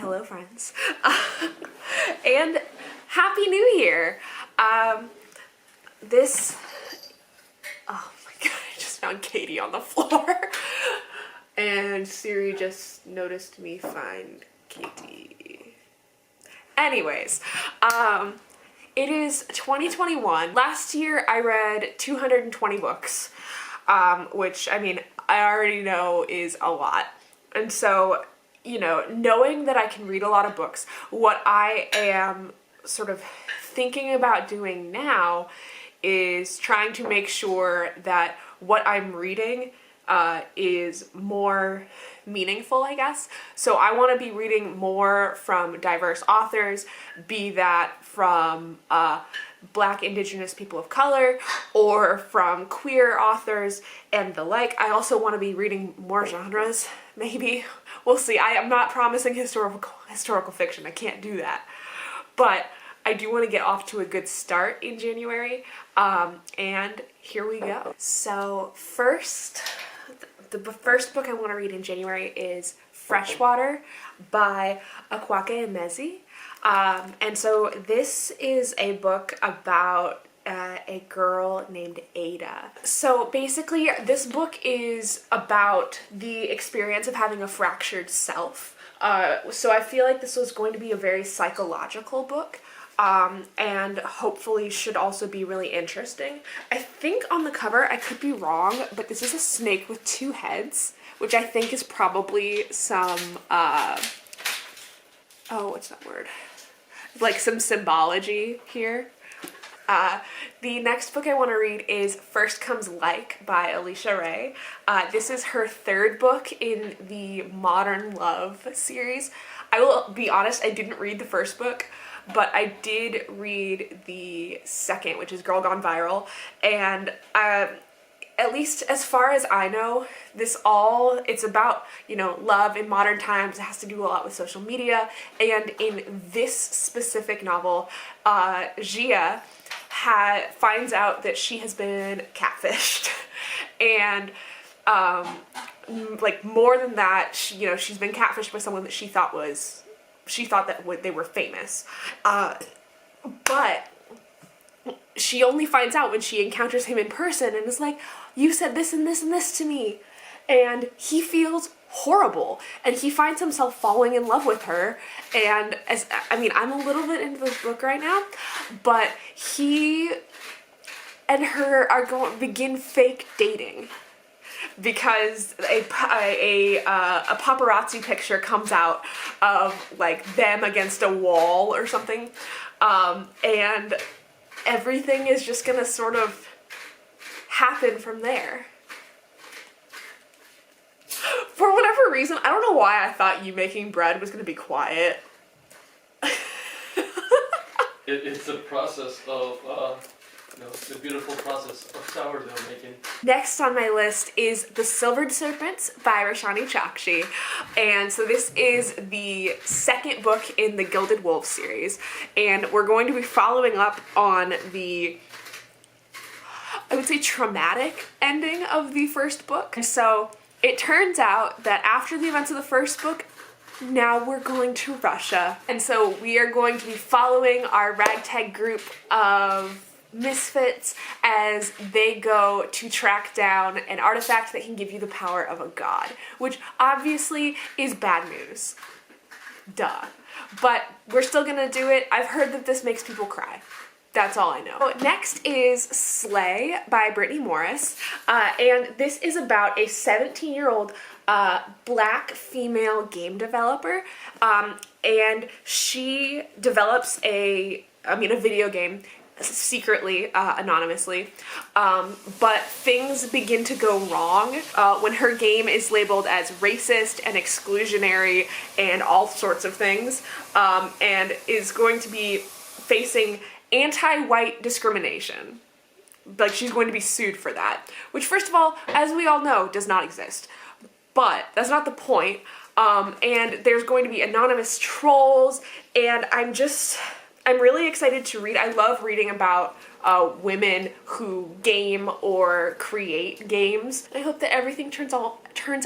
hello friends. And Happy New Year! Oh my god, I just found Katie on the floor. And Siri just noticed me find Katie. Anyways, it is 2021. Last year I read 220 books, which, I mean, I already know is a lot. And so, you know, knowing that I can read a lot of books, what I am sort of thinking about doing now is trying to make sure that what I'm reading is more meaningful, I guess. So I want to be reading more from diverse authors, be that from Black, Indigenous people of color, or from queer authors and the like. I also want to be reading more genres, maybe. We'll see. I am not promising historical fiction. I can't do that. But I do want to get off to a good start in January, and here we go. So the first book I want to read in January is Freshwater by Akwaeke Emezi. And so this is a book about a girl named Ada. So basically this book is about the experience of having a fractured self. So I feel like this was going to be a very psychological book. And hopefully should also be really interesting. I think on the cover, I could be wrong, but this is a snake with two heads, which I think is probably some, what's that word? Like some symbology here. The next book I want to read is First Comes Like by Alicia Ray. This is her third book in the Modern Love series. I will be honest, I didn't read the first book, but I did read the second, which is Girl Gone Viral, and at least as far as I know, it's about, you know, love in modern times. It has to do a lot with social media, and in this specific novel, Gia finds out that she has been catfished, and like more than that, she's been catfished by someone that she thought that they were famous, but she only finds out when she encounters him in person and is like, you said this and this and this to me, and he feels horrible, and he finds himself falling in love with her. And I'm a little bit into this book right now, but he and her are going to begin fake dating because a paparazzi picture comes out of like them against a wall or something, and everything is just gonna sort of happen from there. For whatever reason, I don't know why I thought you making bread was gonna be quiet. It's a process of the beautiful process of sourdough making. Next on my list is The Silvered Serpents by Roshani Chokshi. And so this is the second book in the Gilded Wolves series. And we're going to be following up on the, I would say, traumatic ending of the first book. And so it turns out that after the events of the first book, now we're going to Russia. And so we are going to be following our ragtag group of misfits as they go to track down an artifact that can give you the power of a god, which obviously is bad news. Duh. But we're still gonna do it. I've heard that this makes people cry. That's all I know. So next is Slay by Brittany Morris, and this is about a 17-year-old Black female game developer, and she develops a video game secretly, anonymously, but things begin to go wrong when her game is labeled as racist and exclusionary and all sorts of things, and is going to be facing anti-white discrimination. Like, she's going to be sued for that, which, first of all, as we all know, does not exist. But that's not the point. And there's going to be anonymous trolls, and I'm really excited to read. I love reading about women who game or create games. I hope that everything turns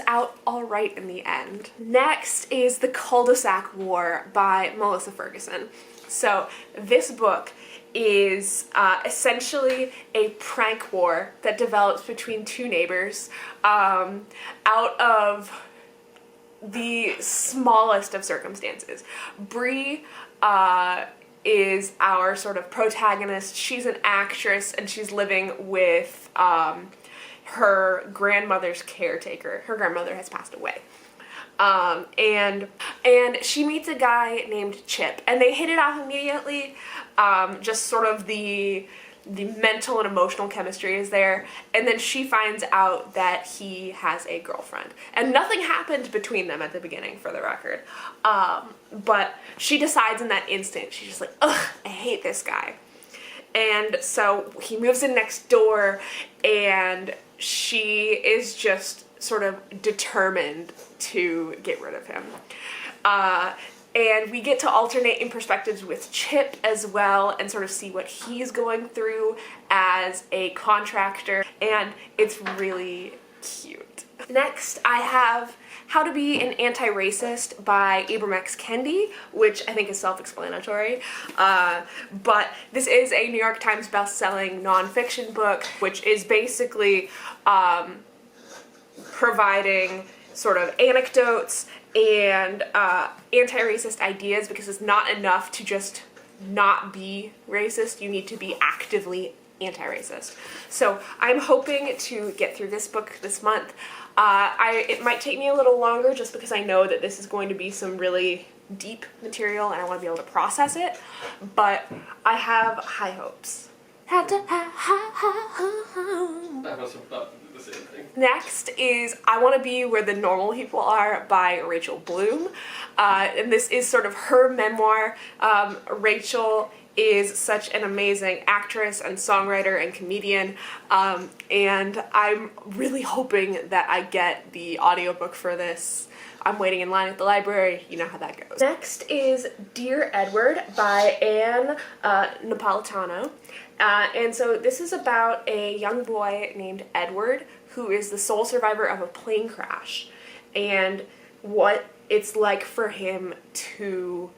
out all right in the end. Next is The Cul-de-Sac War by Melissa Ferguson. So this book is essentially a prank war that develops between two neighbors out of the smallest of circumstances. Bree is our sort of protagonist. She's an actress and she's living with her grandmother's caretaker. Her grandmother has passed away. And she meets a guy named Chip, and they hit it off immediately. Just sort of the mental and emotional chemistry is there, and then she finds out that he has a girlfriend, and nothing happened between them at the beginning, for the record. But she decides in that instant, she's just like, ugh, I hate this guy. And so he moves in next door, and she is just sort of determined to get rid of him. And we get to alternate in perspectives with Chip as well and sort of see what he's going through as a contractor, and it's really cute. Next, I have How to Be an Anti-Racist by Ibram X. Kendi, which I think is self-explanatory. But this is a New York Times best-selling nonfiction book, which is basically providing sort of anecdotes and anti-racist ideas, because it's not enough to just not be racist. You need to be actively anti-racist. So I'm hoping to get through this book this month. It might take me a little longer just because I know that this is going to be some really deep material and I want to be able to process it, but I have high hopes. I was about to do the same thing. Next is I Want to Be Where the Normal People Are by Rachel Bloom. And this is sort of her memoir. Rachel is such an amazing actress and songwriter and comedian, and I'm really hoping that I get the audiobook for this. I'm waiting in line at the library. You know how that goes. Next is Dear Edward by Anne Napolitano. And so this is about a young boy named Edward who is the sole survivor of a plane crash, and what it's like for him to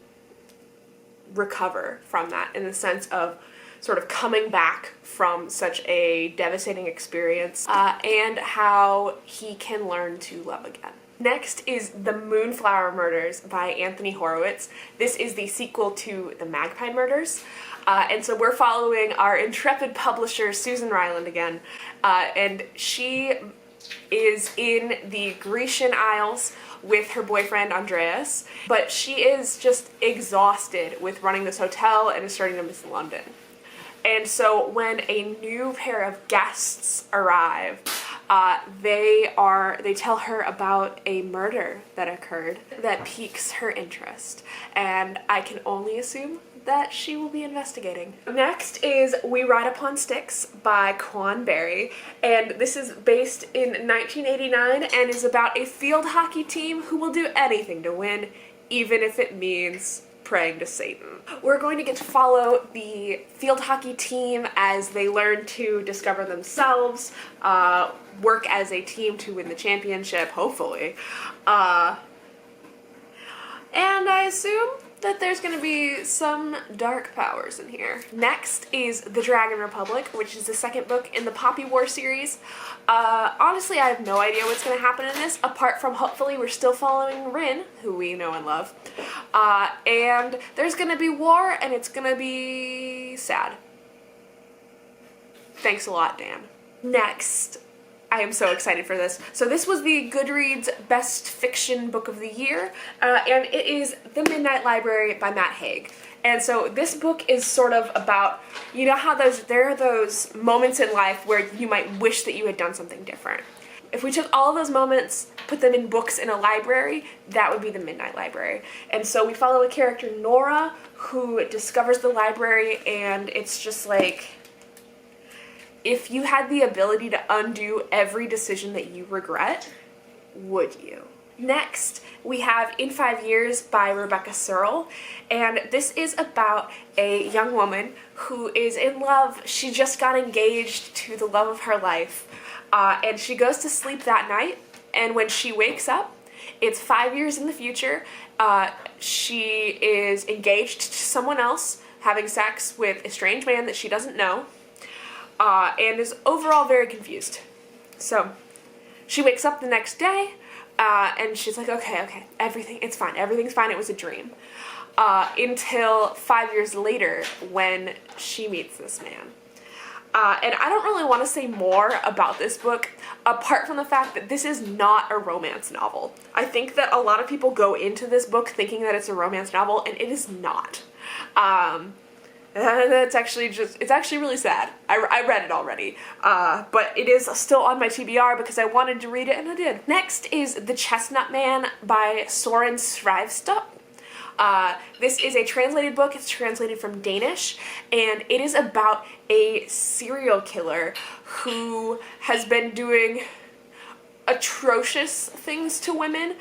recover from that, in the sense of sort of coming back from such a devastating experience, and how he can learn to love again. Next is The Moonflower Murders by Anthony Horowitz. This is the sequel to The Magpie Murders. And so we're following our intrepid publisher, Susan Ryland, again. And she is in the Grecian Isles with her boyfriend, Andreas. But she is just exhausted with running this hotel and is starting to miss London. And so when a new pair of guests arrive, they tell her about a murder that occurred that piques her interest, and I can only assume that she will be investigating. Next is We Ride Upon Sticks by Quan Berry, and this is based in 1989 and is about a field hockey team who will do anything to win, even if it means praying to Satan. We're going to get to follow the field hockey team as they learn to discover themselves, work as a team to win the championship, hopefully. And I assume that there's going to be some dark powers in here. Next is The Dragon Republic, which is the second book in the Poppy War series. Honestly, I have no idea what's going to happen in this, apart from hopefully we're still following Rin, who we know and love. And there's going to be war, and it's going to be sad. Thanks a lot, Dan. Next, I am so excited for this. So this was the Goodreads Best Fiction Book of the Year, and it is The Midnight Library by Matt Haig. And so this book is sort of about, you know how there are those moments in life where you might wish that you had done something different. If we took all of those moments, put them in books in a library, that would be the Midnight Library. And so we follow a character, Nora, who discovers the library, and it's just like, if you had the ability to undo every decision that you regret, would you? Next, we have In 5 Years by Rebecca Searle, and this is about a young woman who is in love. She just got engaged to the love of her life, and she goes to sleep that night, and when she wakes up, it's 5 years in the future. She is engaged to someone else, having sex with a strange man that she doesn't know, and is overall very confused. So she wakes up the next day, and she's like, okay, everything's fine, it was a dream. Until 5 years later when she meets this man. And I don't really want to say more about this book, apart from the fact that this is not a romance novel. I think that a lot of people go into this book thinking that it's a romance novel, and it is not. It's actually really sad. I read it already, but it is still on my TBR because I wanted to read it, and I did. Next is The Chestnut Man by Soren Sveistrup. This is a translated book. It's translated from Danish, and it is about a serial killer who has been doing atrocious things to women,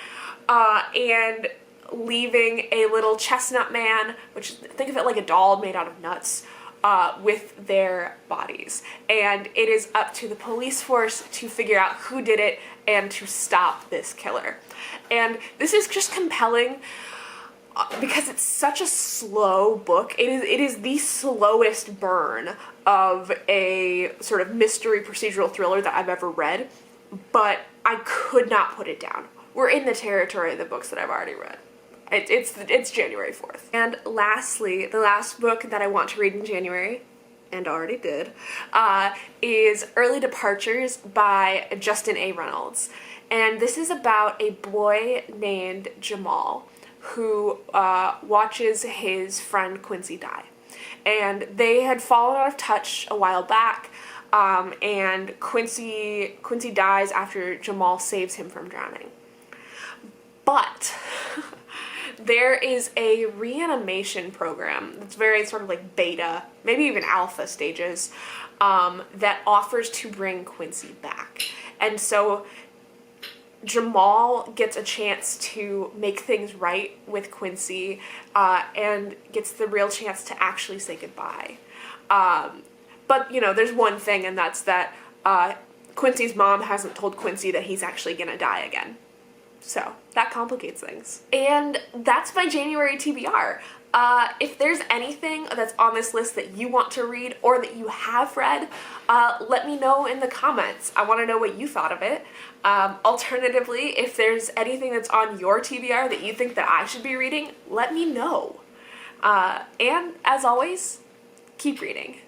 and leaving a little chestnut man, which think of it like a doll made out of nuts, with their bodies. And it is up to the police force to figure out who did it and to stop this killer. And this is just compelling because it's such a slow book. It is the slowest burn of a sort of mystery procedural thriller that I've ever read, but I could not put it down. We're in the territory of the books that I've already read. It's January 4th. And lastly, the last book that I want to read in January, and already did, is Early Departures by Justin A. Reynolds. And this is about a boy named Jamal who watches his friend Quincy die. And they had fallen out of touch a while back, and Quincy dies after Jamal saves him from drowning. But there is a reanimation program that's very sort of like beta, maybe even alpha stages, that offers to bring Quincy back. And so Jamal gets a chance to make things right with Quincy, and gets the real chance to actually say goodbye. But, you know, there's one thing, and that's that Quincy's mom hasn't told Quincy that he's actually gonna die again. So that complicates things. And that's my January TBR. If there's anything that's on this list that you want to read or that you have read, let me know in the comments. I want to know what you thought of it. Alternatively, if there's anything that's on your TBR that you think that I should be reading, let me know. And as always, keep reading.